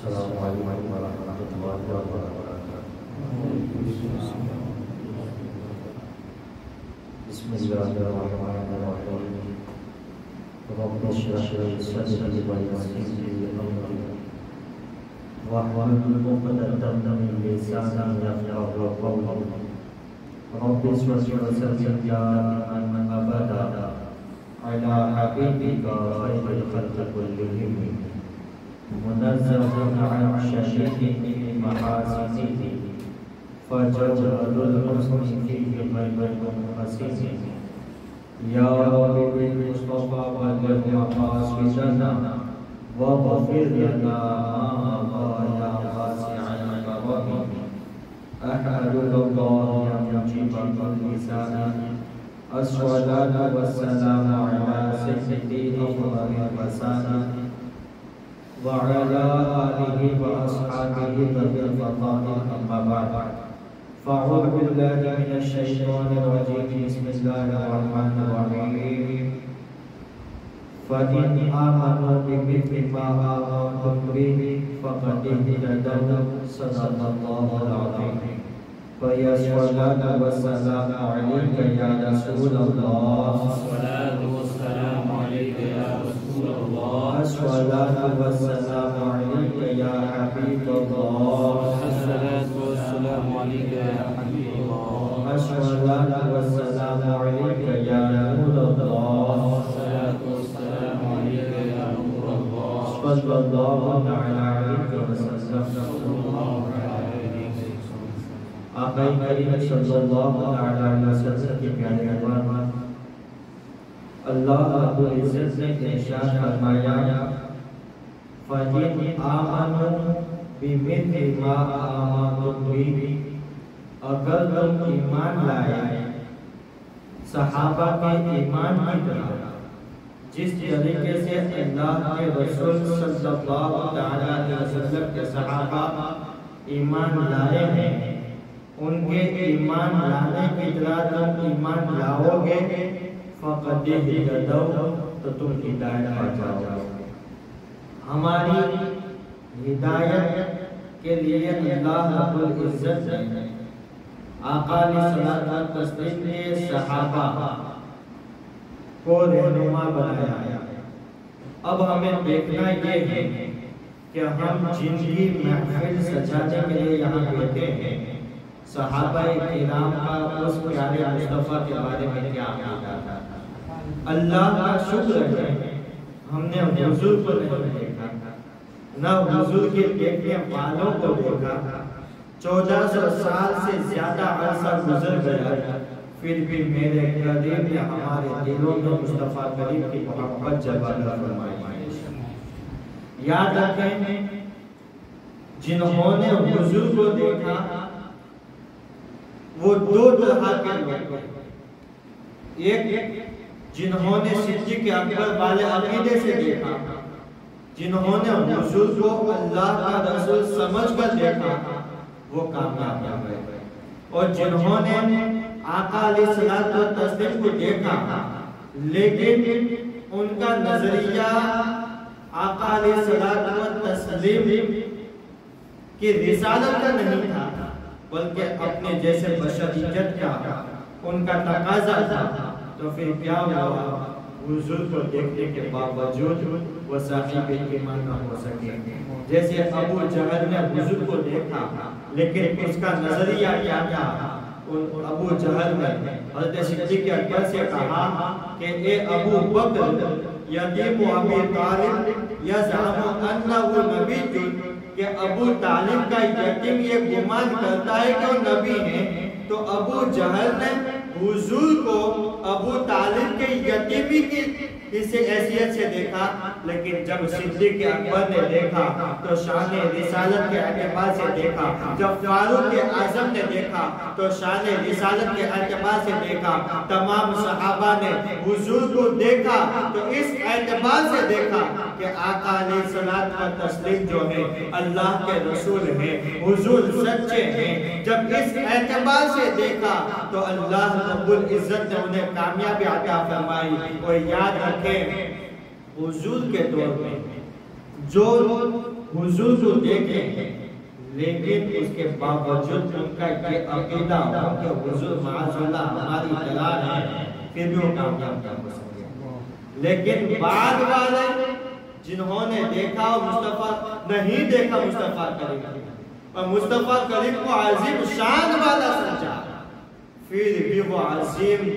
السلام علیکم ورحمۃ اللہ وبرکاتہ۔ بسم اللہ الرحمن الرحیم۔ رب اشرح لي صدري ويسر لي امري واحلل عقدة من لساني يفقهوا قولي۔ رب صل وسلم دائما ابدا على حبيبك خير الخلق كلهم منزه عن شريك محاسنه فجوهر الحسن فيه غير منحسن۔ يا رب بالمصطفى بلغ مقاصدنا واغفر لنا ما مضى يا واسع الكرم۔ أحمدك الله يا مجيب اللسان، الصلاة والسلام على سيدي أفضل الرسل وعلى آله وأصحابه ذوي الفضائل، أما بعد فأعوذ بالله من الشيطان الرجيم، بسم الله الرحمن الرحيم۔ فإن آمنوا بمثل ما آمنتم به فقد اهتدوا، صدق الله العظيم۔ فيا الصلاة والسلام عليك يا رسول الله، الصلاة والسلام عليك يا رسول الله، الصلاة والسلام عليك يا حبيب الله، الصلاة والسلام عليك يا حبيب الله، الصلاة والسلام عليك يا نور الله، الصلاة والسلام عليك يا نور الله، صلى الله تعالى عليك وسلم۔ آقا کریم صلی اللہ علیہ وسلم کے پیارے احباب، اللہ رب العزت نے ارشاد فرمایا فَإِنْ آمَنُوا بِمِثْلِ مَا آمَنْتُمْ بِهِ، اگر تم ایمان لائے صحابہ کے ایمان کی طرح، جس طریقے سے اللہ کے رسول صلی اللہ علیہ وسلم کے صحابہ ایمان لائے ہیں، ان کے ایمان لانے کی طرح تم ایمان لاؤ گے فقد اہتدوا، تو تم ہدایت پا جاؤ گے۔ ہماری ہدایت کے لیے اللہ رب العزت نے آقا علیہ الصلوۃ والتسلیم کے صحابہ کو رہنما بنایا۔ اب ہمیں دیکھنا یہ ہے کہ ہم جن کی محفل سجانے کے لیے یہاں بیٹھے ہیں، صحابہ کرام کا اس پیارے مصطفیٰ کے بارے میں کیا عقیدہ تھا۔ اللہ کا شکر ہے ہم نے حضور کو نہیں دیکھا، نہ حضور کے دیکھنے والوں کو دیکھا۔ 1400 سال سے زیادہ عرصہ گزر گیا، پھر بھی میرے قریب نے ہمارے دلوں میں مصطفیٰ کریم کی محبت جگہ فرمائی۔ یاد رکھیں، جنہوں نے حضور کو دیکھا وہ دو طرح کے لوگ ہیں۔ ایک جنہوں نے صدیق اکبر والے عقیدے سے دیکھا، جنہوں نے حضور کو اللہ کا رسول سمجھ کر دیکھا، وہ کامیاب ہوئے۔ اور جنہوں نے آقا علیہ الصلوۃ والتسلیم کو دیکھا لیکن ان کا نظریہ آقا علیہ الصلوۃ والتسلیم کی رسالت کا نہیں تھا، بلکہ اپنے جیسے بشریت کا ان کا تقاضا تھا، تو پھر کیا ہوا؟ حضور کو دیکھنے کے باوجود وہ صاحب ایمان نہ ہو سکے۔ جیسے ابو جہل نے حضور کو دیکھا لیکن اس کا نظریہ کیا تھا؟ ابو جہل نے حضرت صدیق اکبر سے کہا کہ اے ابو بکر، یتیم ابی طالب یزعم انہ نبی، کہ ابو طالب کا یتیم یہ گمان کرتا ہے کہ وہ نبی ہے۔ تو ابو جہل نے حضور کو ابو طالب کے یتیمی کی اسے حیثیت سے دیکھا، لیکن جب صدیق اکبر نے دیکھا تو شان رسالت کے اعتبار سے دیکھا، جب فاروق اعظم نے دیکھا تو شان رسالت کے اعتبار سے دیکھا، تمام صحابہ نے حضور کو دیکھا تو اس اعتبار سے دیکھا کہ آقا علیہ الصلوۃ والتسلیم جو ہے اللہ کے رسول ہیں، حضور سچے ہیں۔ جب اس اعتبار سے دیکھا تو اللہ رب العزت نے انہیں کامیابی عطا فرمائی۔ اور یاد رکھیں، حضور کے دور میں جو حضور کو دیکھیں لیکن اس کے باوجود ان کا یہ عقیدہ ہو کہ حضور معاذ اللہ ہماری دلال ہے، پھر بھی وہ کامیاب نہ ہو سکے۔ لیکن بعد والے جنہوں نے دیکھا مصطفیٰ نہیں دیکھا مصطفیٰ کریم اور مصطفیٰ کریم کو عظیم شان والا سمجھا، پھر بھی وہ عظیم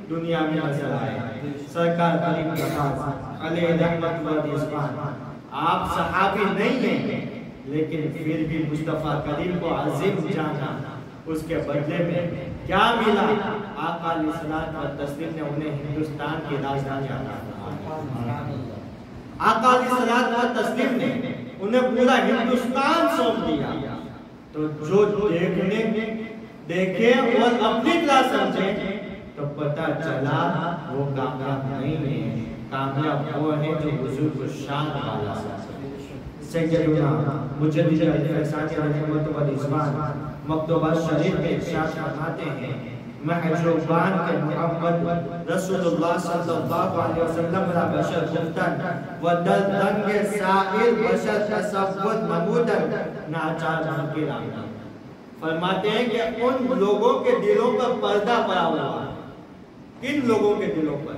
دنیا میں نظر آئے۔ سرکار کریم کے پاس علیہ رحمت و رضوان، آپ صحابی نہیں ہیں لیکن پھر بھی مصطفیٰ کریم کو عظیم جانا، اس کے بدلے میں کیا ملا؟ آقا علیہ الصلوۃ والتسلیم نے انہیں ہندوستان کی راجدھانی عطا فرمائی۔ آقا علیہ الصلوۃ والتسلیم نے انہیں پورا ہندوستان سونپ دیا۔ تو جو دیکھے اور اپنی طرح سمجھے تو پتہ چلا وہ کامیاب نہیں ہے، کامیاب وہ ہے جو حضور کو شان والا سمجھے۔ سیدنا مجدد الفسانی رحمۃ و رضوان مکتوبہ شریف میں ارشاد فرماتے ہیں، محجوبان کے محمد رسول اللہ صلی اللہ علیہ وسلم را بشر گفتن و دل دنگ سائر بشر تصور نمودن ناچار منکر آمدن۔ فرماتے ہیں کہ ان لوگوں کے دلوں پر پردہ پڑا ہوا ہے۔ کن لوگوں کے دلوں پر؟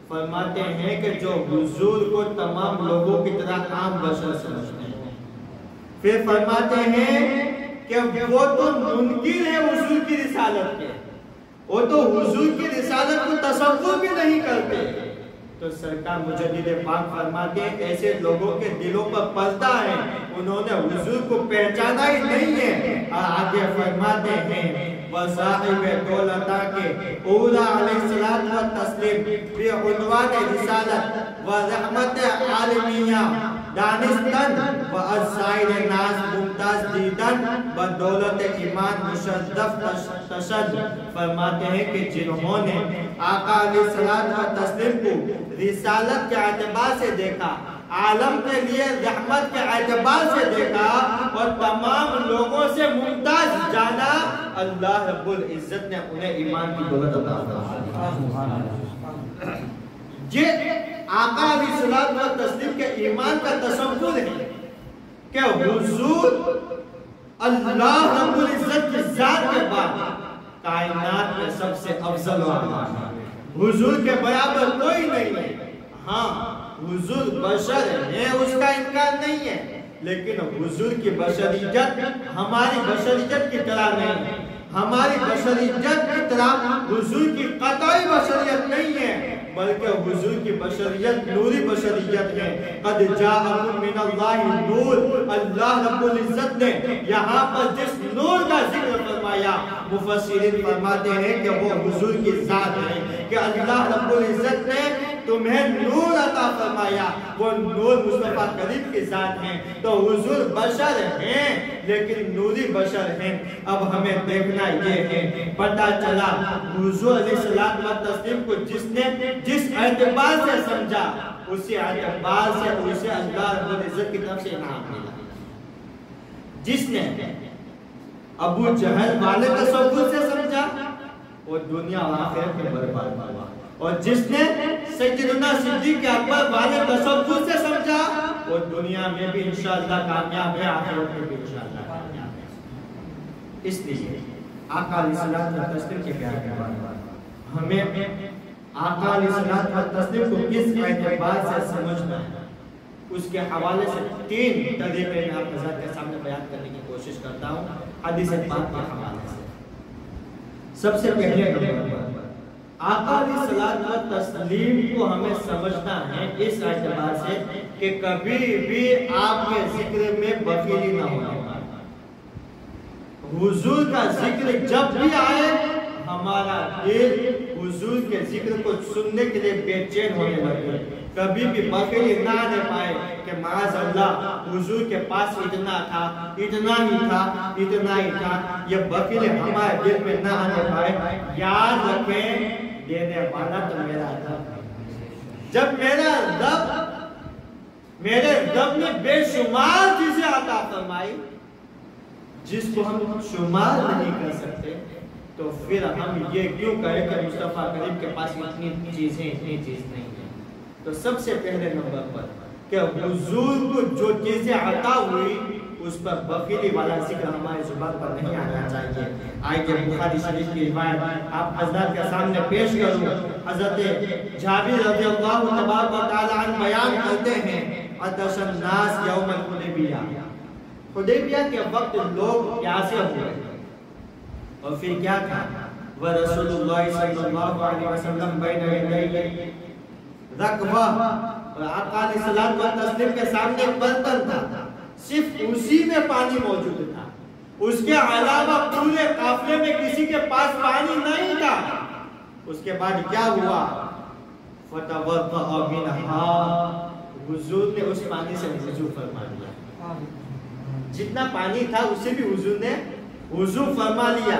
فرماتے ہیں کہ جو حضور کو تمام لوگوں کی طرح عام بشر سمجھتے ہیں۔ پھر فرماتے ہیں کہ وہ تو منکر ہے حضور کی رسالت کے، وہ تو حضور کی رسالت کو تصور بھی نہیں کرتے۔ تو سرکار مجدد پاک فرماتے ہیں ایسے لوگوں کے دلوں پر پردہ ہے، انہوں نے حضور کو پہچانا ہی نہیں ہے۔ اور آگے فرماتے ہیں وصاحب دولتا کے اولا علیہ الصلوۃ والتسلیم فی عنوان رسالت و رحمت عالمیہ دانستن و ازائر ناس ممتاز دیدن و دولت ایمان مشرف تشد۔ فرماتے ہیں کہ جنہوں نے آقا علیہ الصلوۃ والتسلیم کو رسالت کے اعتبار سے دیکھا، عالم کے لیے رحمت کے اعتبار سے دیکھا اور تمام لوگوں سے ممتاز جانا، اللہ رب العزت نے انہیں ایمان کی دولت عطا فرمائی۔ یہ آقا علیہ الصلوۃ والتسلیم کے ایمان کا تصور ہے کہ حضور اللہ رب العزت کی ذات کے بعد کائنات میں سب سے افضل و اعلیٰ، حضور کے برابر کوئی نہیں ہے۔ ہاں حضور بشر ہے، اس کا انکار نہیں ہے، لیکن حضور کی بشریت ہماری بشریت کی طرح نہیں ہے۔ ہماری بشریت کی طرح حضور کی قطعی بشریت نہیں ہے، بلکہ حضور کی بشریت نوری بشریت ہے۔ قد جاءکم من اللہ نور، اللہ رب العزت نے یہاں پر جس نور کا ذکر فرمایا، مفسرین فرماتے ہیں کہ وہ حضور کی ذات ہے، کہ اللہ رب العزت نے تمہیں نور عطا فرمایا، وہ نور مصطفیٰ کریم کی ذات ہے۔ تو حضور بشر ہیں لیکن نوری بشر ہیں۔ اب ہمیں دیکھنا یہ ہے، پتہ چلا حضور علیہ الصلوۃ والتسلیم کو جس نے جس اعتبار سے سمجھا، اسی اعتبار سے اسے اللہ رب العزت کی طرف سے انعام ملا۔ جس نے ابو جہل والے تصور سے سمجھا وہ دنیا اور آخرت میں برباد ہوا، اور جس نے سیدنا صدیق اکبر والے تصور سے سمجھا وہ دنیا میں بھی انشاءاللہ کامیاب ہے، آخرت میں بھی انشاءاللہ کامیاب ہے۔ اس لیے آقا علیہ الصلوۃ والتسلیم کے پیار کے بعد ہمیں آقا علیہ الصلوۃ والتسلیم کو کس اعتبار سے سمجھنا ہے، اس کے حوالے سے 3 طریقے میں آپ حضرات کے سامنے بیان کرنے کی کوشش کرتا ہوں حدیث پاک کے حوالے سے۔ سب سے پہلے نمبر پر آقا علیہ الصلوۃ والتسلیم کو ہمیں سمجھنا ہے اس اعتبار سے کہ کبھی بھی آپ کے ذکر میں بخیلی نہ ہونے پائے۔ حضور کا ذکر جب بھی آئے ہمارا دل حضور کے ذکر کو سننے کے لیے بے چین ہونے لگے، کبھی بھی بخیلی نہ آنے پائے کہ معاذ اللہ حضور کے پاس اتنا تھا، اتنا ہی تھا، اتنا ہی تھا، یہ بخیلی ہمارے دل میں نہ آنے پائے۔ یاد رکھیں دینے والا تو میرا رب، جب میرا رب میرے رب نے بے شمار چیزیں عطا فرمائی جس کو ہم شمار نہیں کر سکتے، تو پھر ہم یہ کیوں کہیں کہ مصطفیٰ کریم کے پاس اتنی چیز نہیں ہے۔ تو سب سے پہلے نمبر پر کہ حضور کو جو چیزیں عطا ہوئی اس پر بخیلی والا ذکر ہماری زبان پر نہیں آنا چاہیے. آئیے بخاری شریف کی روایت آپ حضرات کے سامنے پیش کروں. حضرت جابر رضی اللہ تبارک و تعالی عنہ بیان کرتے ہیں عطش الناس یوم الحدیبیہ. حدیبیہ کے وقت لوگ پیاسے ہوئے اور پھر کیا تھا ورسول اللہ صلی اللہ علیہ وسلم بین یدیہ رکوہ اور آقا علیہ الصلوۃ والتسلیم کے سامنے ایک برتن تھا صرف اسی میں پانی موجود تھا. اس کے علاوہ پورے قافلے میں کسی کے پاس پانی نہیں تھا. اس کے بعد کیا ہوا فتوضأ منها حضور نے اس پانی سے وضو فرما لیا. جتنا پانی تھا اسے بھی حضور نے وضو فرما لیا.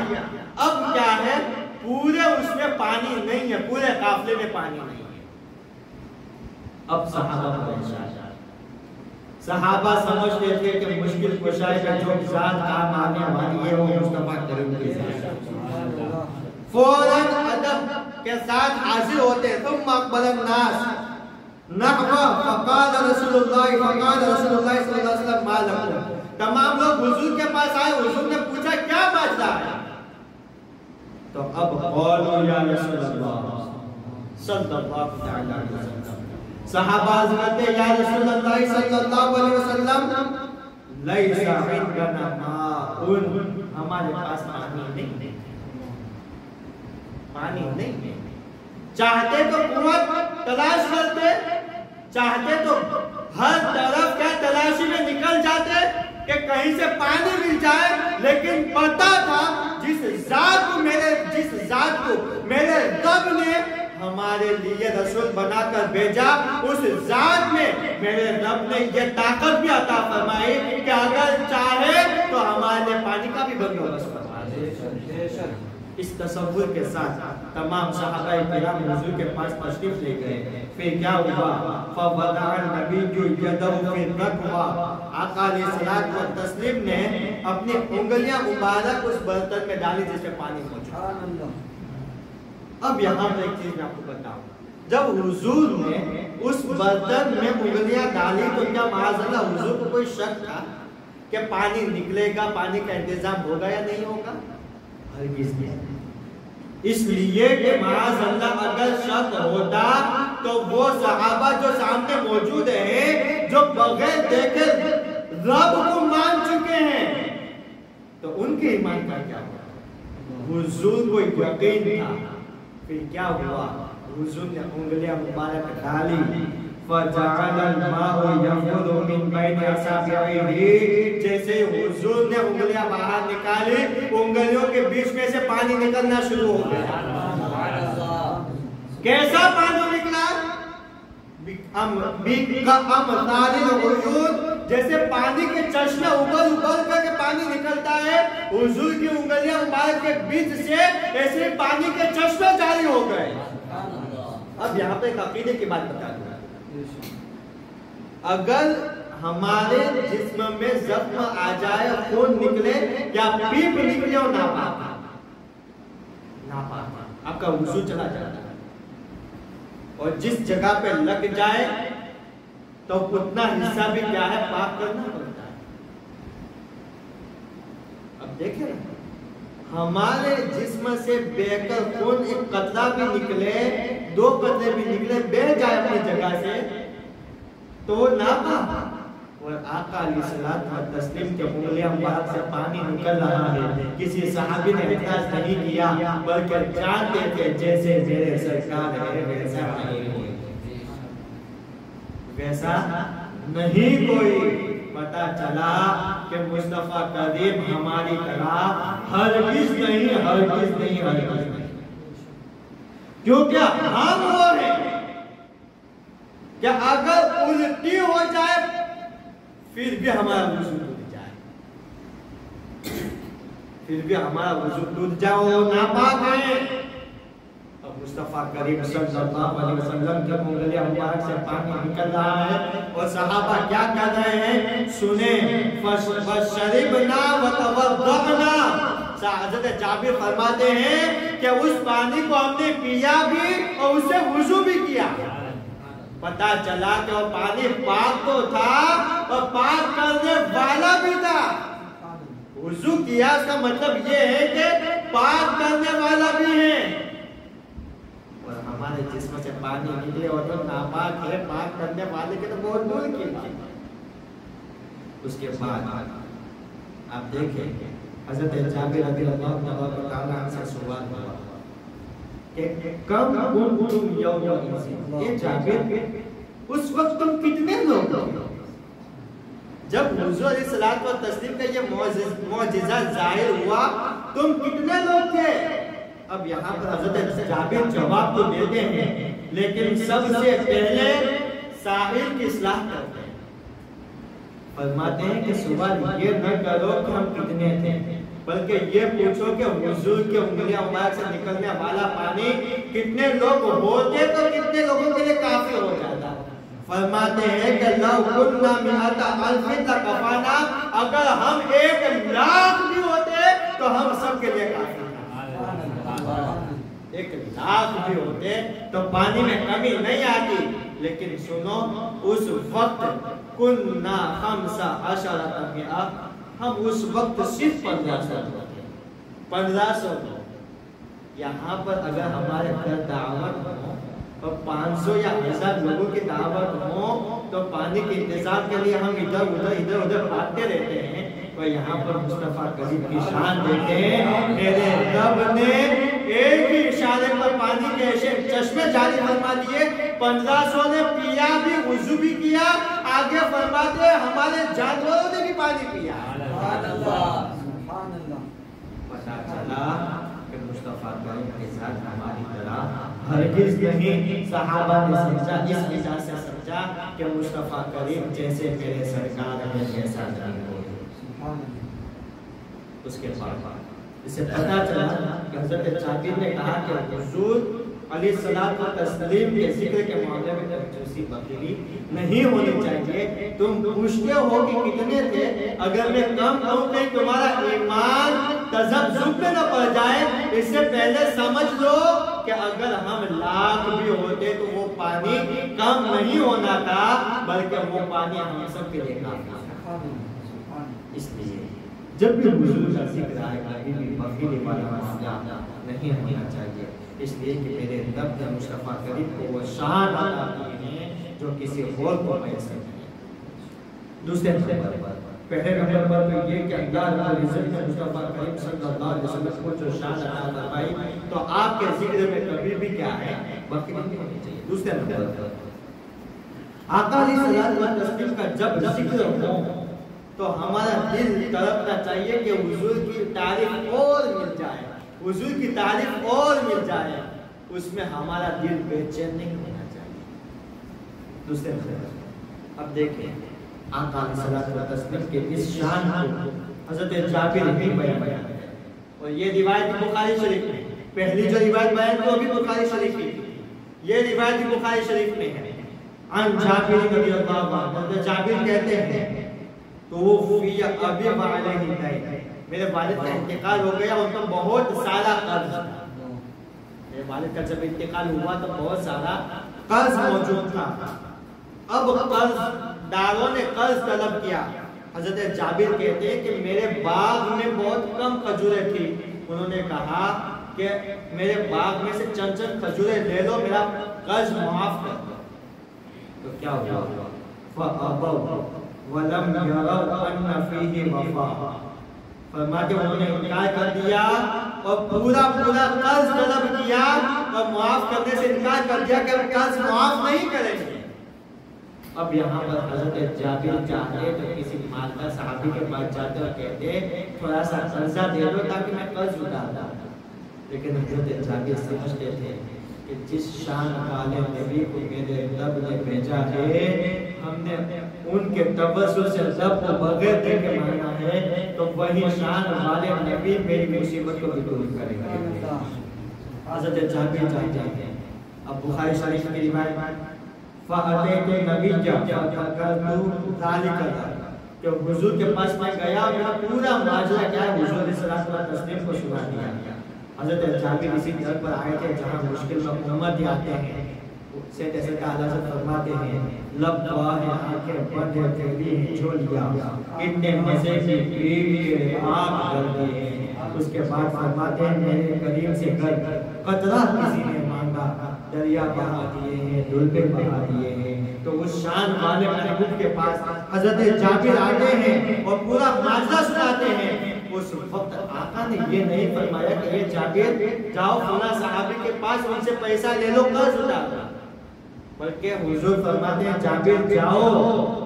اب کیا ہے پورے اس میں پانی نہیں ہے, پورے قافلے میں پانی نہیں ہے. اب صحابہ پریشان, صحابہ سمجھتے تھے کہ مشکل کشائی کا جو ذات کام آنے والی ہے وہ مصطفیٰ کریم کی ذات. فوراً ادب کے ساتھ حاضر ہوتے. ثم اقبل الناس نحو فقال رسول اللہ صلی اللہ علیہ وسلم ما لکم. تمام لوگ حضور کے پاس آئے. حضور نے پوچھا کیا بات ہے؟ تو اب قولوا یا رسول اللہ صلی اللہ علیہ وسلم. صحابہ حضرت یا رسول اللہ صلی اللہ علیہ وسلم لیس عندنا ماء, ہمارے پاس پانی نہیں, پانی نہیں. چاہتے تو کنواں تلاش کرتے, چاہتے تو ہر طرف کیا تلاشی میں نکل جاتے کہ کہیں سے پانی مل جائے, لیکن پتا تھا جس ذات کو میرے رب نے ہمارے لیے رسول بنا کر بھیجا, اس ذات میں میرے رب نے یہ طاقت بھی عطا فرمائی کہ اگر چاہے تو ہمارے لیے پانی کا بھی بندوبست فرما دے. اس تصور کے ساتھ تمام صحابہ کرام حضور کے پاس تشریف لے گئے. پھر کیا ہوا فوضع النبی یدہ فی الرکوہ. آقا علیہ الصلوۃ والتسلیم نے اپنی انگلیاں مبارک اس برتن میں ڈالی جس میں پانی موجود. اب یہاں پر ایک چیز میں آپ کو بتاؤں, جب حضور نے اس برتن میں انگلیاں ڈالی تو کیا معاذ اللہ حضور کو کوئی شک تھا کہ پانی نکلے گا, پانی کا انتظام ہوگا یا نہیں ہوگا؟ ہرگز نہیں. اس لیے کہ معاذ اللہ اگر شک ہوتا تو وہ صحابہ جو سامنے موجود ہیں, جو بغیر دیکھے رب کو مان چکے ہیں, تو ان کے ایمان کا کیا ہوا؟ حضور کو یقین تھا. پھر کیا ہوا حضور نے انگلیاں مبارک ڈالی. فجعل الماء ينفذ من بين اصابعه. جیسے حضور نے انگلیاں باہر نکالی, انگلیوں کے بیچ میں سے پانی نکلنا شروع ہو گیا. کیسا پانی نکلا؟ امثال العیون, جیسے پانی کے چشمے ابل کر کے پانی نکلتا ہے, حضور کی انگلیاں مبارک کے بیچ سے ایسے پانی کے چشمے جاری ہو گئے. اب یہاں پہ ایک عقیدے کی بات بتا دوں. اگر ہمارے جسم میں زخم آ جائے, خون نکلے یا پیپ نکلے اور ناپاک, آپ کا وضو چلا جاتا ہے. اور جس جگہ پہ لگ جائے تو اتنا حصہ بھی کیا ہے پاک کرنا پڑتا ہے. اب دیکھیں ہمارے جسم سے بے کر خون ایک قطرہ بھی نکلے, 2 قطرے بھی نکلے, بہ جائے اپنی جگہ سے تو وہ ناپاک. اور آقا علیہ الصلوۃ والتسلیم کے انگلیاں مبارک سے پانی نکل رہا ہے. کسی صحابی نے اعتراض نہیں کیا بلکہ جانتے تھے جیسے میرے سرکار ہے ویسا نہیں کوئی. پتا چلا کہ مصطفیٰ کریم ہماری طرح ہرگز نہیں. کیونکہ ہم وہ ہیں کہ اگر الٹی ہو جائے پھر بھی ہمارا وضو ٹوٹ جائے, وہ ناپاک ہیں. اب مصطفیٰ کریم صلی اللہ علیہ وسلم جب انگلیاں مبارک سے پانی نکل رہا ہے اور صحابہ کیا کہہ رہے ہیں سنیں, فشربنا وتوضأنا. حضرت جابر فرماتے ہیں کہ اس پانی کو ہم نے پیا بھی اور اس سے وضو بھی کیا. پتا چلا کہ وہ پانی پاک تو تھا اور پاک کرنے والا بھی تھا. وضو کیا اس کا مطلب یہ ہے کہ پاک کرنے والا بھی ہے. اور ہمارے جسم سے پانی نکلے اور تو ناپاک ہے، پاک کرنے والے کے تو بہت دور کی بات. اس کے بعد آپ دیکھیں حضرت جابر رضی اللہ تعالیٰ عنہ سے سوال ہوا کہ کم کنتم یوم، یہ جابر اس وقت تم کتنے لوگ ہو؟ جب حضور علیہ الصلوۃ والتسلیم کا یہ معجزہ ظاہر ہوا تم کتنے لوگ تھے؟ اب یہاں پر حضرت جابر جواب تو دیتے ہیں لیکن سب سے پہلے سائل کی اصلاح کرتے ہیں. فرماتے ہیں کہ سوال یہ نہ کرو کہ ہم کتنے تھے، بلکہ یہ پوچھو کہ حضور کے انگلیاں مبارک سے نکلنے والا پانی کتنے لوگ ہوتے تو کتنے لوگوں کے لیے کافی ہو جاتا. فرماتے ہیں کہ لو کننا مئۃ الف لکفانا، اگر ہم 1,00,000 بھی ہوتے تو ہم سب کے لیے کافی تھا. 1,00,000 بھی ہوتے تو پانی میں کمی نہیں آتی. لیکن سنو اس وقت کننا 15 مئہ، ہم اس وقت صرف 1500 ہوتے. 1500 لوگ. یہاں پر اگر ہمارے گھر دعوت ہو اور 500 یا 1000 لوگوں کی دعوت ہو تو پانی کے انتظام کے لیے ہم ادھر ادھر بھاگتے رہتے ہیں. اور یہاں پر مصطفیٰ کریم کی شان دیتے ہیں میرے رب نے ایک ہی اشارے پر پانی کے ایسے چشمے جاری فرما دیے. 1500 نے پیا بھی، وضو بھی کیا. آگے فرماتے ہمارے جانوروں نے بھی پانی پیا. پتا چلا کہ مصطفیٰ کریم کے ساتھ ہماری طرح ہرگز نہیں. صحابہ نے سمجھا، اس وجہ سے سمجھا کہ مصطفیٰ کریم جیسے میرے سرکار ہے جیسا نہیں ہو. اس کے بعد اس سے پتا چلا کہ حضرت جابر نے کہا کہ حضور علیہ الصلوۃ والتسلیم کے ذکر کے معاملے میں کنجوسی بخیلی نہیں ہونی چاہیے. تم پوچھتے ہو کہ کتنے تھے، اگر میں کم کہوں کہ تمہارا ایمان تذبذب میں نہ پڑ جائے. اس سے پہلے سمجھ لو کہ اگر ہم 1,00,000 بھی ہوتے تو وہ پانی کم نہیں ہونا تھا، بلکہ وہ پانی ہم سب کے لیے کافی تھا. اس لیے جب بھی حضور کا ذکر آئے کبھی بھی بخیلی والا معاملہ نہیں ہونا چاہیے. اس لیے کہ میرے رب نے مصطفیٰ کریم کو وہ شان عطا کی ہے جو کسی اور کو میسر نہیں. دوسرے نمبر پر، پہلے نمبر پر تو یہ کہ اللہ رب العزت نے مصطفیٰ کریم صلی اللہ علیہ وسلم کو جو شان عطا فرمائی تو آپ کے ذکر میں کبھی بھی کیا ہے بخیلی نہیں ہونی چاہیے. دوسرے نمبر پر آقا علیہ الصلوۃ والتسلیم کا جب ذکر ہو تو ہمارا دل تڑپنا چاہیے کہ حضور کی تعریف اور مل جائے، حضور کی تعریف اور مل جائے. اس میں ہمارا دل بے چین نہیں ہونا چاہیے. دوسرے نمبر اب دیکھیں آقا علیہ الصلوۃ والتسلیم کے اس شان کو حضرت جابر بھی بیان کرتے ہیں. اور یہ روایت بخاری شریف میں، پہلی جو روایت بیان کی وہ بھی بخاری شریف کی، یہ روایت بخاری شریف میں ہے. عن جابر رضی اللہ عنہ، حضرت جابر کہتے ہیں توفی ابی وعلیہ دین، میرے والد کا انتقال ہو گیا، ان کا بہت سارا قرض تھا. میرے والد کا جب انتقال ہوا تو بہت سارا قرض موجود تھا. اب قرض داروں نے قرض طلب کیا. حضرت جابر کہتے ہیں کہ میرے باغ میں بہت کم کھجوریں تھی. انہوں نے کہا کہ میرے باغ میں سے چند کھجوریں لے لو، میرا قرض معاف کر دو. تو کیا ہوا؟ فَأَبَوْا وَلَمْ يَرَوْا أَنَّ فِيهِ وَفَاءً، فرماتے انہوں نے انکار کر دیا اور پورا قرض طلب کیا اور معاف کرنے سے انکار کر دیا کہ ہم قرض معاف نہیں کریں گے. اب یہاں پر حضرت جابر چاہتے تو کسی مالدار صحابی کے پاس جاتے اور کہتے تھوڑا سا قرضہ دے دو تاکہ میں قرض اتار دوں. لیکن حضرت جابر سمجھتے تھے کہ جس شان والے نبی کو میرے رب نے بھیجا ہے، ہم نے ان کے تبسم سے رب کو بغیر دیکھے مانا ہے، تو وہی شان والے نبی میری مصیبت کو بھی دور کریں گے. حضرت جابر چاہتے ہیں. اب بخاری شریف کی روایت فَأَتَيْتُ النَّبِيَّ فَذَكَرْتُ ذَلِكَ، کہ حضور کے پاس میں گیا، میرا پورا ماجرا کیا ہے حضور علیہ الصلوۃ والتسلیم کو سنا دیا. حضرت جابر اسی گھر پر آئے تھے جہاں مشکل میں امت آتے ہیں. سید حضرت اعلیٰ سے فرماتے ہیں لب دعا ہے آنکھیں بند ہے تیری ہیں جھولیاں اتنے مزے کی پیڑ کے آگ ڈر دیے ہیں. اس کے بعد فرماتے ہیں میرے کریم سے کر قطرہ کسی نے مانگا دریا بہا دیے ہیں دلبے بہا دیے ہیں. تو اس شان والے محبوب کے پاس حضرت جابر آتے ہیں اور پورا معجزہ سناتے ہیں. اس وقت آقا نے یہ نہیں فرمایا کہ یہ جابر جاؤ فلاں صحابی کے پاس ان سے پیسہ لے لو قرض اٹھا دو، بلکہ حضور فرماتے ہیں جابر جاؤ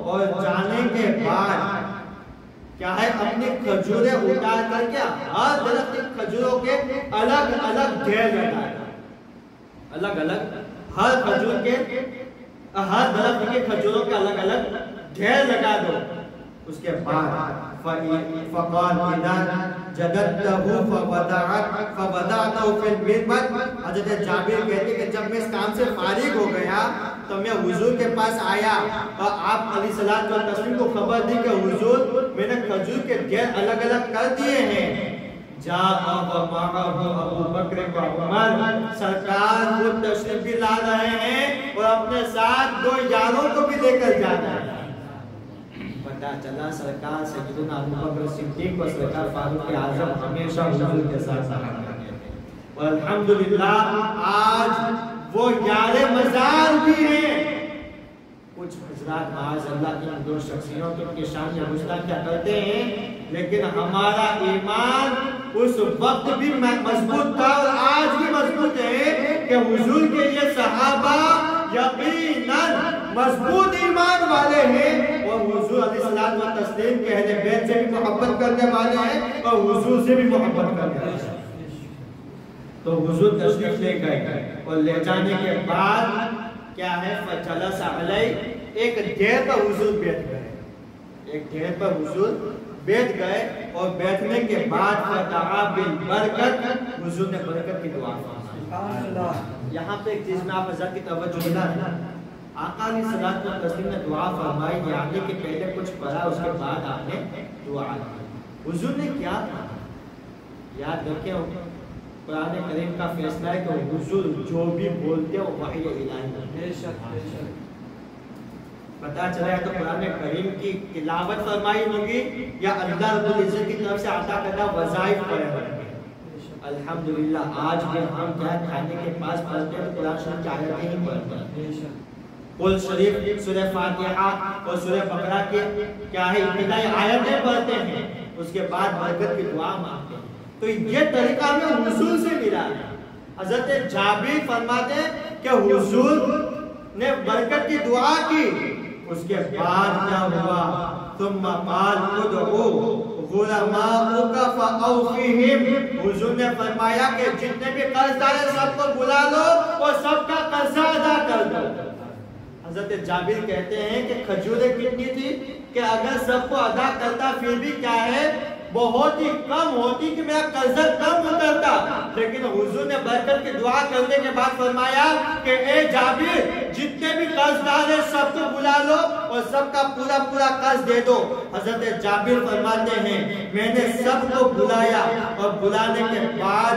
اور جانے کے بعد کیا ہے اپنی کھجوریں اٹھا کر کے ہر درخت کی کھجوروں کے الگ الگ ڈھیر لگا دو، الگ الگ ہر کھجور کے ہر درخت کے کھجوروں کے الگ الگ ڈھیر لگا دو. اس کے بعد فقال اذا جددته فودعته في المنبر. حضرت جابر کہتے کہ جب میں اس کام سے فارغ ہو گیا تو میں حضور کے پاس آیا اور آپ علیہ الصلوۃ والتسلیم کو خبر دی کہ حضور میں نے کھجور کے ڈھیر الگ الگ کر دیے ہیں. جاء ابو بکر و عمر، سرکار خود تشریف بھی لا رہے ہیں اور اپنے ساتھ دو یاروں کو بھی لے کر جا رہے ہیں. پتہ چلا سرکار سیدنا ابو بکر صدیق و سرکار فاروق اعظم ہمیشہ حضور کے ساتھ رہا کرتے تھے. اور الحمدللہ آج وہ یار مزار بھی ہیں. کچھ حضرات معاذ اللہ کی دو شخصیتوں کی شان میں گستاخی کیا کرتے ہیں، لیکن ہمارا ایمان اس وقت بھی مضبوط تھا اور آج بھی مضبوط ہے کہ حضور کے یہ صحابہ یقیناً مضبوط ایمان والے ہیں اور حضور علیہ الصلوۃ والتسلیم کے اہل بیت سے بھی محبت کرنے والے ہیں اور حضور سے بھی محبت کرنے والے ہیں. تو حضور تشریف لے گئے اور لے جانے کے بعد کیا ہے فجلس علیہ، ایک ڈھیر پر حضور بیٹھ گئے، ایک ڈھیر پر حضور بیٹھ گئے اور بیٹھنے کے بعد فدعا بالبرکت، حضور نے برکت کی دعا فرمائی. یہاں پہ ایک چیز میں آپ حضرت کی توجہ دلانا، آقا علیہ الصلوۃ والتسلیم نے دعا فرمائی، یعنی کہ پہلے کچھ پڑھا اس کے بعد آپ نے دعا کی. حضور نے کیا کہا یاد رکھیں، قرآن کریم کا فیصلہ ہے کہ حضور جو بھی بولتے ہیں وہ وحی الہی ہے. پتہ چلا ہے تو قرآن کریم کی تلاوت فرمائی ہوگی یا اللہ رب العزت کی طرف سے عطا کردہ وظائف پڑھے ہوئے. الحمدللہ آج بھی ہم کیا کھانے کے پاس پڑھتے ہیں قرآن شریف کی آیتیں ہی پڑھتے ہیں. قل شریف، سورہ فاتحہ اور سورہ بقرہ کے کیا ہے ابتدائی آیتیں پڑھتے ہیں، اس کے بعد برکت کی دعا مانگتے ہیں. تو یہ طریقہ ہمیں حضور سے ملا ہے. حضرت جابر فرماتے ہیں کہ حضور نے برکت کی دعا کی. اس کے بعد کیا ہوا؟ ثم قال ادعوا غلماءك فاوفهم. حضور نے فرمایا کہ جتنے بھی قرض دار ہیں سب کو بلا لو اور سب کا قرضہ ادا کر دو. حضرت جابر کہتے ہیں کہ کھجوریں کتنی تھی کہ اگر سب کو ادا کرتا پھر بھی کیا ہے بہت ہی کم ہوتی کہ میرا قرضہ کم اترتا. لیکن حضور نے برکت کی دعا کرنے کے بعد فرمایا کہ اے جابر جتنے بھی قرض دار ہیں سب کو بلا لو اور سب کا پورا پورا قرض دے دو. حضرت جابر فرماتے ہیں میں نے سب کو بلایا اور بلانے کے بعد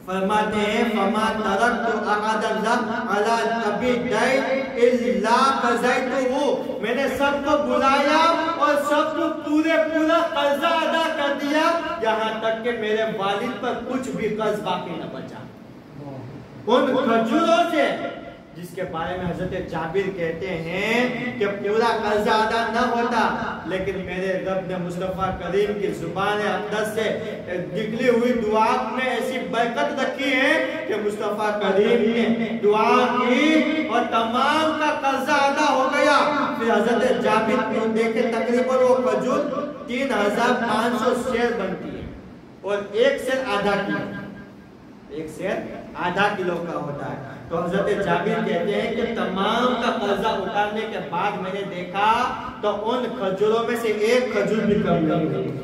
فرماتے ہیں فما ترکت احد اللہ علی ابی دین الا قضیتہ. میں نے سب کو بلایا اور سب کو پورا قرضہ ادا کر دیا یہاں تک کہ میرے والد پر کچھ بھی قرض باقی نہ بچا. ان کھجوروں سے جس کے بارے میں حضرت جابر کہتے ہیں کہ پورا قرضہ ادا نہ ہوتا لیکن میرے رب نے مصطفیٰ کریم کی زبان اقدس سے نکلی ہوئی دعا میں ایسی برکت رکھی ہے کہ مصطفیٰ کریم نے دعا کی اور تمام کا قرضہ ادا ہو گیا. پھر حضرت جابر کو دیکھے تقریباً وہ کھجور 3500 سیر بنتی ہے اور ایک سیر آدھا کلو، ایک سیر آدھا کلو کا ہوتا ہے. تو حضرت جابر کہتے ہیں کہ تمام کا قرضہ اتارنے کے بعد میں نے دیکھا تو ان کھجوروں میں سے ایک کھجور بھی کم نہیں ہوئی تھی،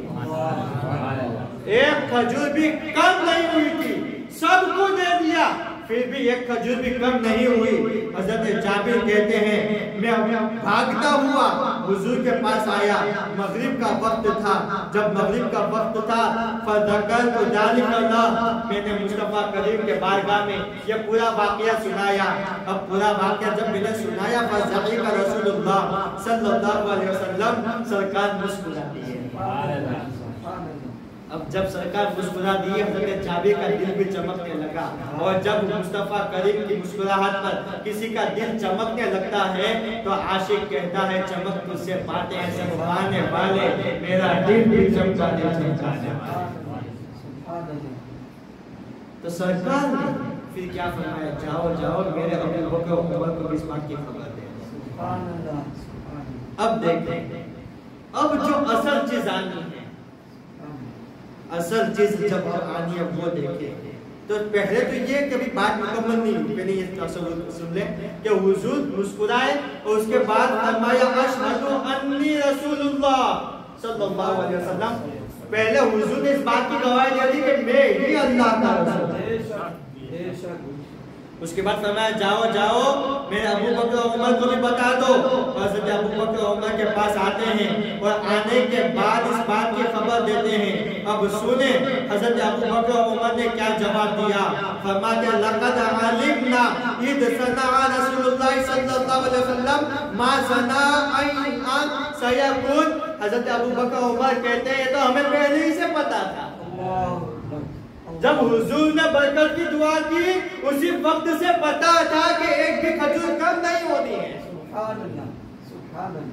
ایک کھجور بھی کم نہیں ہوئی تھی. سب کو دے دیا پھر بھی ایک کھجور بھی کم نہیں ہوئی. حضرت جابر کہتے ہیں میں بھاگتا ہوا حضور کے پاس آیا. مغرب کا وقت تھا. جب مغرب کا وقت تھا فذکرت ذلک اللہ، میں نے مصطفیٰ کریم کے بارگاہ میں یہ پورا واقعہ سنایا. اب پورا واقعہ جب میں نے سنایا فضحک رسول اللہ صلی اللہ علیہ وسلم، سرکار مسکرا دیے. اب جب سرکار مسکرا دیے حضرت جابر کا دل بھی چمکنے لگا. اور جب مصطفیٰ کریم کی مسکراہٹ پر کسی کا دل چمکنے لگتا ہے تو عاشق کہتا ہے چمک تجھ سے باتیں سب پانے والے، میرا دل بھی چمکا دے چمکانے والے. تو سرکار نے پھر کیا فرمایا، جاؤ جاؤ میرے ابو بکر و عمر کو اس بات کی خبر دے. اب دیکھیں، اب جو اصل چیز آنی ہے، اصل چیز جب آنی ہے وہ دیکھیں. تو پہلے تو یہ کبھی بات مکمل نہیں ہوئی. پہلے یہ تصور سن لیں کہ حضور مسکرائے اور اس کے بعد فرمایا اشہد انی رسول اللہ صلی اللہ علیہ وسلم. پہلے حضور نے اس بات کی گواہی دے دی کہ میں ہی اللہ کا رسول ہوں. اس کے بعد فرمایا جاؤ جاؤ میرے ابو بکر و عمر کو بھی بتا دو. حضرت ابو بکر و عمر کے پاس آتے ہیں اور آنے کے بعد اس بات کی خبر دیتے ہیں. اب سنیں حضرت ابو بکر و عمر نے کیا جواب دیا. فرماتے لقد علمنا اذ صنع رسول اللہ صلی اللہ علیہ وسلم ما صنع ان سيكون. حضرت ابو بکر و عمر کہتے ہیں تو ہمیں پہلے ہی سے پتا تھا. جب حضور نے برکت کی دعا کی اسی وقت سے پتا تھا کہ ایک بھی کھجور کم نہیں ہوتی ہے. سبحان اللہ سبحان اللہ.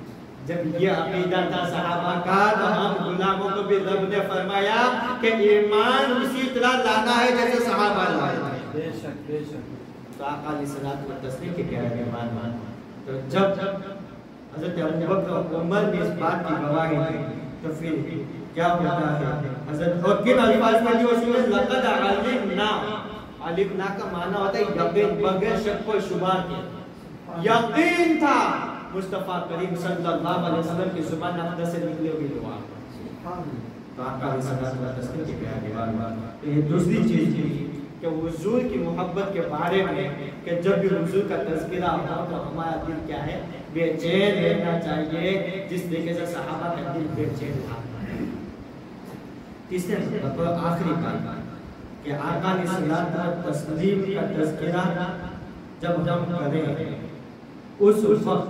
جب یہ عقیدہ تھا صحابہ کا تو ہم غلاموں کو بھی رب نے فرمایا کہ ایمان اسی طرح لانا ہے جیسے صحابہ لائے. بے شک بے شک. تو آقا علیہ الصلوۃ والتسلیم کے پیارے ایمان. تو جب حضرت ابو بکر و عمر نے اس بات کی گواہی دی تو پھر کیا ہوتا ہے حضرت اور کن الفاظ میں جو اس میں لقد علمنا. علمنا کا معنی ہوتا ہے یقین، بغیر شک و شبہ کے. یقین تھا مصطفیٰ کریم صلی اللہ علیہ وسلم کی زبان اقدس سے نکلی ہوئی دعا. تو آقا علیہ الصلوۃ والتسلیم کے پیارے ایمان. یہ دوسری چیز تھی کہ حضور کی محبت کے بارے میں کہ جب بھی حضور کا تذکرہ ہو تو ہمارا دل کیا ہے، بے چین رہنا چاہیے جس طریقے سے صحابہ کا دل بے چین تھا. تیسرے نمبر پر آخری بات کہ آقا علیہ الصلوۃ والتسلیم کا تذکرہ جب ہم کریں اس وقت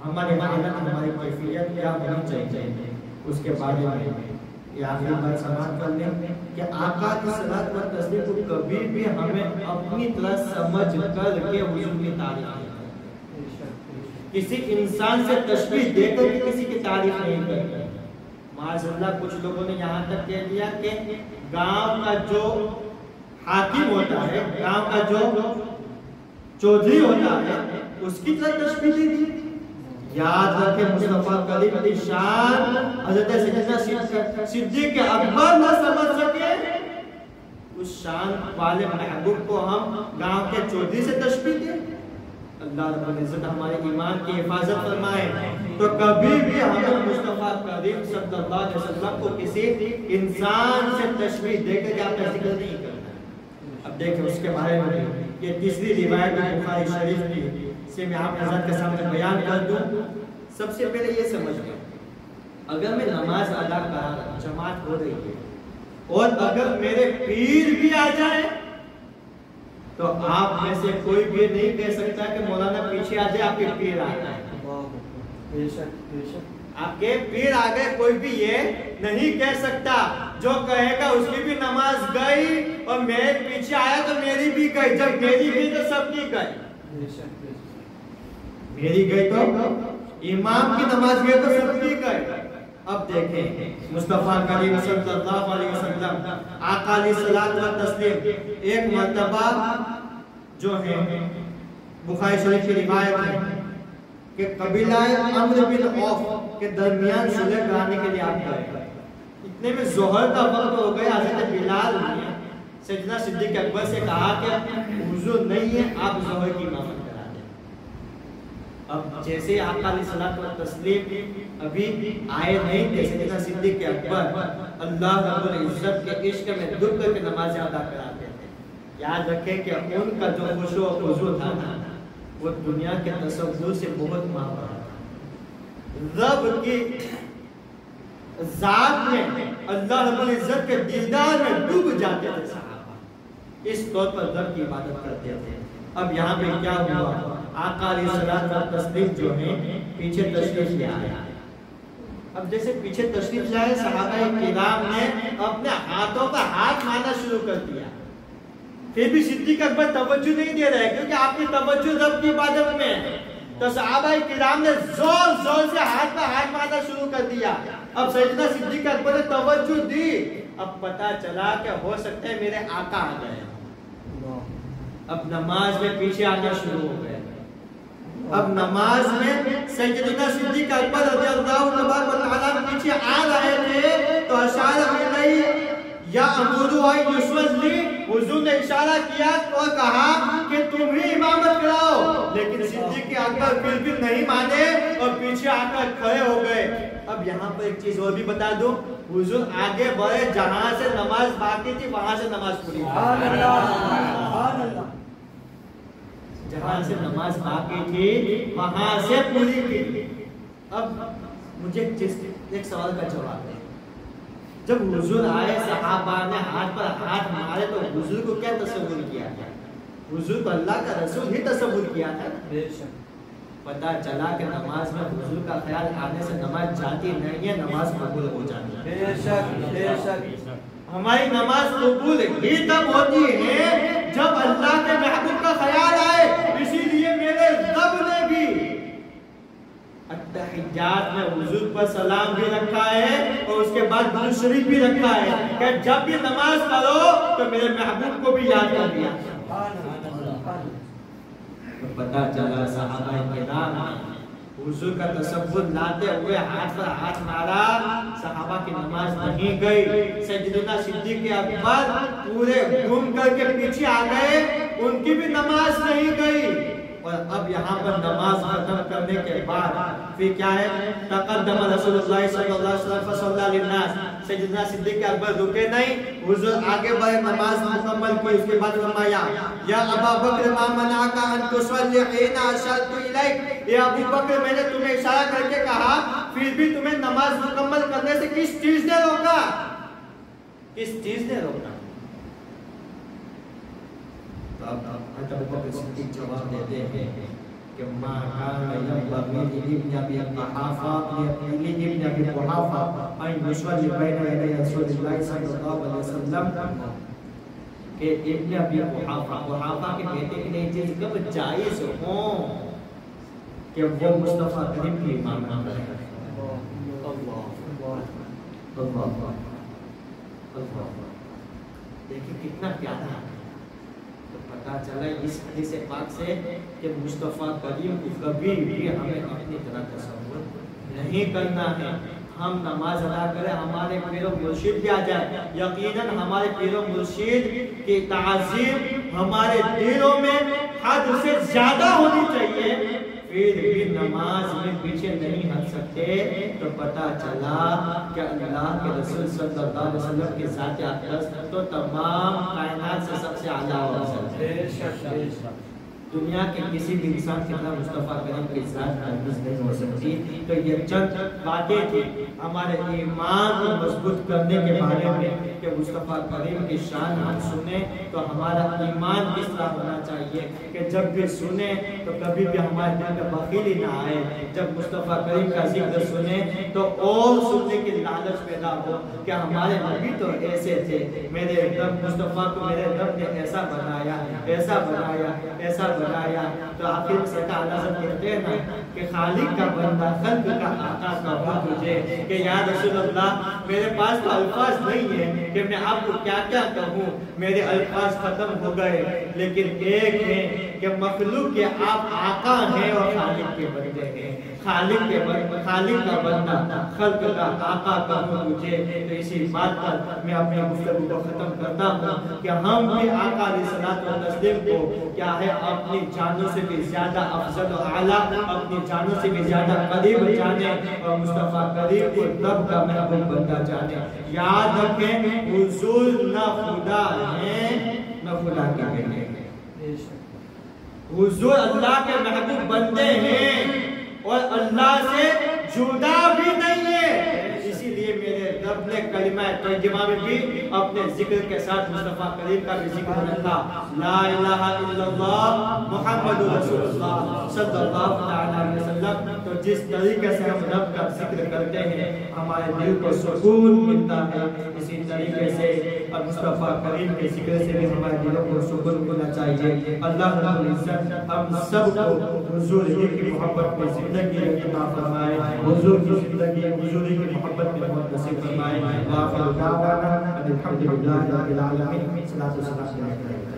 ہمارے حالت ہماری کیفیت کیا ہونی چاہیے اس کے بارے میں یہ آخری بات سماعت کر لیں کہ آقا علیہ الصلوۃ والتسلیم کو کبھی بھی ہمیں اپنی طرح سمجھ کر کے حضور کی تعریف نہیں کریں. کسی انسان سے تشبیہ دے کر بھی کسی کی تعریف نہیں کریں. معاذ اللہ کچھ لوگوں نے یہاں تک کہہ دیا کہ گاؤں کا جو حاکم ہوتا ہے، گاؤں کا جو چودھری ہوتا ہے اس کی طرح تشبیہ دی تھی. یاد رکھیں مصطفیٰ کریم کی شان حضرت سیدنا صدیق اکبر نہ سمجھ سکے اس شان والے محبوب کو ہم گاؤں کے چودھری سے تشبیہ دیں. اللہ رب العزت ہمارے ایمان کی حفاظت فرمائے. تو کبھی بھی ہمیں مصطفیٰ کریم صلی اللہ علیہ وسلم کو کسی انسان سے تشبیہ دے کر آپ کا ذکر نہیں کرنا. اب دیکھیں اس کے بارے میں یہ تیسری روایت بخاری شریف کی سے میں آپ حضرت کے سامنے بیان کر دوں. سب سے پہلے یہ سمجھ لیں اگر میں نماز ادا کر رہا ہوں، جماعت ہو رہی ہے اور اگر میرے پیر بھی آ جائے تو آپ میں سے کوئی بھی نہیں کہہ سکتا کہ مولانا پیچھے آ جائے آپ کے پیر آ جائے. آپ کے پیر آ گئے کوئی بھی یہ نہیں کہہ سکتا. جو کہے گا اس کی بھی نماز گئی اور میرے پیچھے آیا تو میری بھی گئی. جب میری گئی تو سب کی گئی. میری گئی تو امام کی نماز گئی تو سب کی گئی. اب دیکھیں مصطفیٰ کریم صلی اللہ علیہ وسلم آقا علیہ الصلوۃ والتسلیم ایک مرتبہ جو ہے بخاری شریف کی روایت ہے کہ قبیلہ عمرو بن عوف کے درمیان صلح کرانے کے لیے آپ گئے. اتنے میں ظہر کا وقت ہو گیا. حضرت بلال نے سیدنا صدیق اکبر سے کہا کہ حضور نہیں ہے آپ ظہر کی امامت کرا دیں. اب جیسے آقا علیہ الصلوۃ والتسلیم ابھی آئے نہیں تھے سیدنا صدیق اکبر اللہ رب العزت کے عشق میں ڈوب کر کے نماز ادا کراتے تھے. یاد رکھیں کہ ان کا جو خشوع و خضوع تھا نا وہ دنیا کے تصور سے بہت ماورا تھا۔ رب کی ذات میں، اللہ رب العزت کے دیدار میں ڈوب جاتے تھے صحابہ، اس طور پر رب کی عبادت کرتے تھے۔ اب یہاں پہ کیا ہوا؟ آقا علیہ الصلوۃ والتسلیم جو ہے پیچھے تشریف لے آئے۔ اب جیسے پیچھے تشریف لائے، صحابہ کرام نے اپنے ہاتھوں پر ہاتھ مارنا شروع کر دیا۔ پھر بھی صدیق اکبر توجہ نہیں دے رہے کیونکہ آپ کی توجہ رب کی عبادت میں ہے، تو صحابہ کرام نے زور زور سے ہاتھ پر ہاتھ مارنا شروع کر دیا۔ اب سیدنا صدیق اکبر نے توجہ دی، اب پتا چلا کہ ہو سکتا ہے میرے آقا آ گئے، اب نماز میں پیچھے آنا شروع ہو گئے۔ اب نماز میں سیدنا صدیق اکبر رضی اللہ تبارک و تعالیٰ پیچھے آ رہے تھے تو اشارہ الیہ یا امرو ان یصلی، حضور نے اشارہ کیا اور کہا کہ تم ہی امامت کراؤ، لیکن صدیق اکبر پھر بھی نہیں مانے اور پیچھے آ کر کھڑے ہو گئے۔ اب یہاں پر ایک چیز اور بھی بتا دوں، حضور آگے بڑھے، جہاں سے نماز باقی تھی وہاں سے نماز پوری، جہاں سے نماز باقی تھی وہاں سے پوری کی۔ اب مجھے ایک سوال کا جواب ہے، جب حضور آئے صحابہ نے ہاتھ پر ہاتھ مارے تو حضور کو کیا تصور کیا تھا؟ حضور کو اللہ کا رسول ہی تصور کیا تھا۔ بے شک پتا چلا کہ نماز میں حضور کا خیال آنے سے نماز جاتی نہیں ہے، نماز قبول ہو جاتی ہے۔ بے شک بے شک ہماری نماز قبول ہی تب ہوتی ہے جب اللہ کے محبوب کا خیال آئے۔ اسی لیے میرے رب نے بھی التحیات میں حضور پر سلام بھی رکھا ہے اور اس کے بعد درود شریف بھی رکھا ہے کہ جب بھی نماز پڑھو تو میرے محبوب کو بھی یاد کر دیا۔ تو پتہ چلا صحابہ کرام حضور کا تصور لاتے ہوئے ہاتھ پر ہاتھ مارا، صحابہ کی نماز نہیں گئی۔ سیدنا صدیق اکبر پورے گھوم کر کے پیچھے آ گئے، ان کی بھی نماز نہیں گئی۔ اور اب یہاں پر نماز ختم کرنے کے بعد پھر کیا ہے؟ تقدم رسول اللہ صلی اللہ علیہ وسلم فصلی للناس، سیدنا صدیق اکبر رکے نہیں، حضور آگے بڑھے، نماز مکمل کی۔ اس کے بعد فرمایا یا ابا بکر ما منعک ان تصلی حین اشرت الیک، اے ابو بکر میں نے تمہیں اشارہ کر کے کہا پھر بھی تمہیں نماز مکمل کرنے سے کس چیز نے روکا؟ کس چیز نے روکا؟ حضرت ابو بکر صدیق جواب دیتے ہیں کہ ما کان ينبغي لابن ابي قحافه لابن ابي قحافه ان يصلي بين يدي رسول الله صلی اللہ علیہ وسلم، کہ ابن ابی قحافہ کے بیٹے کے لیے چیز کب جائز ہو کہ وہ مصطفیٰ کریم کی امامت کرے۔ دیکھیں کتنا پیارا ہے۔ تو پتہ چلا اس حدیث پاک سے کہ مصطفیٰ کریم کو کبھی بھی ہمیں اپنی طرح تصور نہیں کرنا ہے۔ ہم نماز ادا کریں، ہمارے پیر و مرشد بھی آ جائے، یقیناً ہمارے پیر و مرشد کی تعظیم ہمارے دلوں میں حد سے زیادہ ہونی چاہیے، پھر بھی نماز میں پیچھے نہیں ہٹ سکتے۔ تو پتہ چلا کہ اللہ کے رسول صلی اللہ علیہ وسلم کی ذات اقدس تو تمام کائنات سے سب سے اعلیٰ اور افضل ہے۔ دنیا کے کسی بھی انسان کی طرح مصطفیٰ کریم کی ذات ہرگز نہیں ہو سکتی۔ تو یہ چند باتیں تھی ہمارے ایمان کو مضبوط کرنے کے بارے میں کہ مصطفیٰ کریم کی شان ہم سنیں تو ہمارا ایمان کس طرح ہونا چاہیے کہ جب بھی سنیں تو کبھی بھی ہمارے دل میں بخیلی نہ آئے، جب مصطفیٰ کریم کا ذکر سنیں تو اور سننے کی لالچ پیدا ہو کہ ہمارے نبی تو ایسے تھے، میرے رب مصطفیٰ کو میرے رب نے ایسا بنایا، ایسا بنایا، ایسا بنایا۔ تو آخر سیدنا اعظم کہتے ہیں نا کہ خالق کا بندہ خلق کا آقا کہوں تجھے، کہ یا رسول اللہ میرے پاس تو الفاظ نہیں ہے کہ میں آپ کو کیا کیا کہوں، میرے الفاظ ختم ہو گئے، لیکن ایک ہے کہ مخلوق کے آپ آقا ہیں اور خالق کے بندے ہیں۔ خالق کا بندہ خلق کا آقا کہوں تجھے۔ تو اسی بات پر میں اپنی گفتگو کو ختم کرتا ہوں کہ ہم بھی آقا علیہ الصلوۃ والتسلیم کو کیا ہے اپنی جانوں سے بھی زیادہ افضل و اعلیٰ، اپنی جانوں سے بھی زیادہ قریب جانے اور مصطفیٰ کریم کو رب کا محبوب بندہ جانے۔ یاد رکھیں حضور نہ خدا ہیں نہ خدا کے بیٹے ہیں۔ حضور اللہ کے محبوب بندے ہیں اور اللہ سے جدا بھی نہیں ہے، اسی لیے میرے رب نے کلمہ ترجمہ میں بھی اپنے ذکر کے ساتھ مصطفیٰ کریم کا بھی ذکر رکھا، لا الہ الا اللہ محمد رسول اللہ صلی اللہ علیہ وسلم۔ تو جس طریقے سے ہم رب کا ذکر کرتے ہیں ہمارے دل کو سکون ملتا ہے، اسی طریقے سے مصطفیٰ کریم کے ذکر سے بھی ہمارے دلوں کو سکون ملنا چاہیے۔ اللہ رب العزت ہم سب کو حضور کی محبت میں زندگی عطا فرمائے، حضور کی زندگی حضور کی محبت میں موت نصیب فرمائے۔ وآخر دعوانا ان الحمد للہ رب العالمین۔ صلاۃ و سلام علیہ